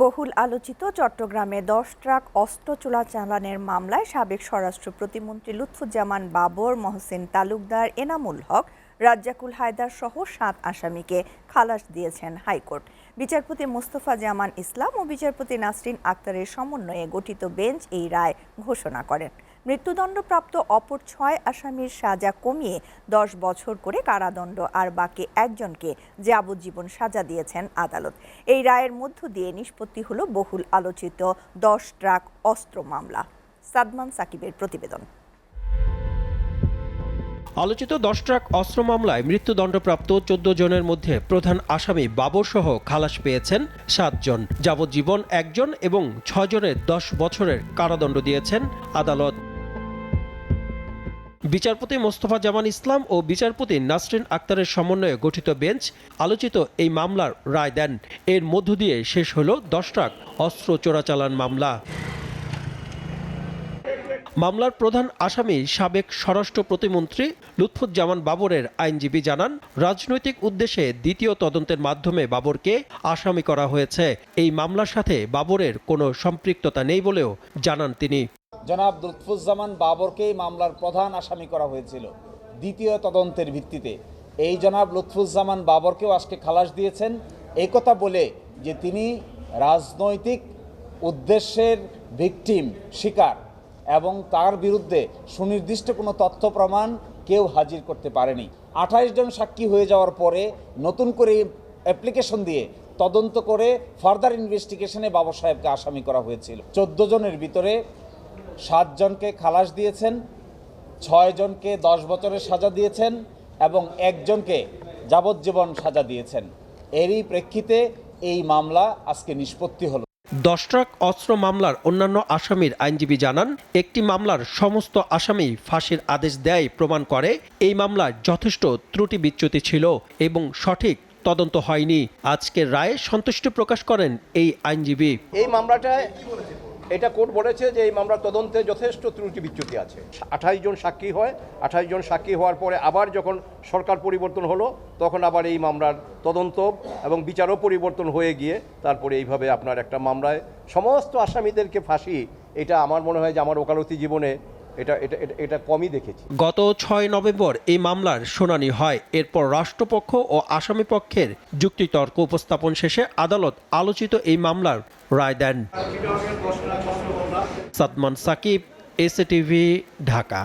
বহুল আলোচিত চট্টগ্রামে ১০ ট্রাক অস্ত্র চোরাচালানের মামলায় সাবেক স্বরাষ্ট্র প্রতিমন্ত্রী লুৎফুজ্জামান বাবর, মহসিন তালুকদার, এনামুল হক, রাজ্জাকুল হায়দার সহ ৭ আসামিকে খালাস দিয়েছেন হাইকোর্ট। বিচারপতি মোস্তফা জামান ইসলাম ও বিচারপতি নাসরিন আক্তারের সমন্বয়ে গঠিত বেঞ্চ এই রায় ঘোষণা করেন। মৃত্যুদণ্ডপ্রাপ্ত অপর ৬ আসামির সাজা কমিয়ে ১০ বছর করে কারাদণ্ড আর বাকি একজনকে যাবজ্জীবন সাজা দিয়েছেন আদালত। এই রায়ের মধ্য দিয়ে নিষ্পত্তি হল বহুল আলোচিত ১০ ট্রাক অস্ত্র মামলা। সাদমান সাকিবের প্রতিবেদন। আলোচিত ১০ ট্রাক অস্ত্র মামলায় মৃত্যুদণ্ডপ্রাপ্ত ১৪ জনের মধ্যে প্রধান আসামি বাবর সহ খালাস পেয়েছেন ৭ জন, যাবজ্জীবন একজন এবং ৬ জনের ১০ বছরের কারাদণ্ড দিয়েছেন আদালত। বিচারপতি মোস্তফা জামান ইসলাম ও বিচারপতি নাসরিন আক্তারের সমন্বয়ে গঠিত বেঞ্চ আলোচিত এই মামলার রায় দেন। এর মধ্য দিয়ে শেষ হল ১০ ট্রাক অস্ত্র চোরাচালান মামলা। মামলার প্রধান আসামি সাবেক স্বরাষ্ট্র প্রতিমন্ত্রী লুৎফুজ্জামান বাবরের আইনজীবী জানান, রাজনৈতিক উদ্দেশ্যে দ্বিতীয় তদন্তের মাধ্যমে বাবরকে আসামি করা হয়েছে। এই মামলার সাথে বাবরের কোনো সম্পৃক্ততা নেই বলেও জানান তিনি। জনাব লুৎফুজ্জামান বাবরকে মামলার প্রধান আসামি করা হয়েছিল দ্বিতীয় তদন্তের ভিত্তিতে। এই জনাব লুৎফুজ্জামান বাবরকেও আজকে খালাস দিয়েছেন এই কথা বলে যে তিনি রাজনৈতিক উদ্দেশ্যের ভিকটিম শিকার এবং তার বিরুদ্ধে সুনির্দিষ্ট কোনো তথ্য প্রমাণ কেউ হাজির করতে পারেনি। ২৮ জন সাক্ষী হয়ে যাওয়ার পরে নতুন করে অ্যাপ্লিকেশন দিয়ে তদন্ত করে ফার্দার ইনভেস্টিগেশনে বাবর সাহেবকে আসামি করা হয়েছিল। ১৪ জনের ভিতরে ৭ জনকে খালাস দিয়েছেন, ৬ জনকে ১০ বছরের সাজা দিয়েছেন এবং একজনকে যাবজ্জীবন সাজা দিয়েছেন। এরই প্রেক্ষিতে এই মামলা আজকে নিষ্পত্তি হলো। ১০ ট্রাক অস্ত্র মামলার অন্যান্য আসামির আইনজীবী জানান, একটি মামলার সমস্ত আসামি ফাঁসির আদেশ দেয় প্রমাণ করে এই মামলায় যথেষ্ট ত্রুটি বিচ্যুতি ছিল এবং সঠিক তদন্ত হয়নি। আজকের রায়ে সন্তুষ্টি প্রকাশ করেন এই আইনজীবী। এই মামলাটায় এটা কোর্ট বলেছে যে এই মামলার তদন্তে যথেষ্ট ত্রুটি বিচ্যুতি আছে। ২৮ জন সাক্ষী হয়, ২৮ জন সাক্ষী হওয়ার পরে আবার যখন সরকার পরিবর্তন হলো তখন আবার এই মামলার তদন্ত এবং বিচারও পরিবর্তন হয়ে গিয়ে তারপরে এইভাবে আপনার একটা মামলায় সমস্ত আসামিদেরকে ফাঁসি, এটা আমার মনে হয় যে আমার ওকালতি জীবনে এটা কমই দেখেছি। গত ৬ নভেম্বর এই মামলার শুনানি হয়। এরপর রাষ্ট্রপক্ষ ও আসামি পক্ষের যুক্তিতর্ক উপস্থাপন শেষে আদালত আলোচিত এই মামলার রায় দেন। সাদমান সাকিব, এসএটিভি, ঢাকা।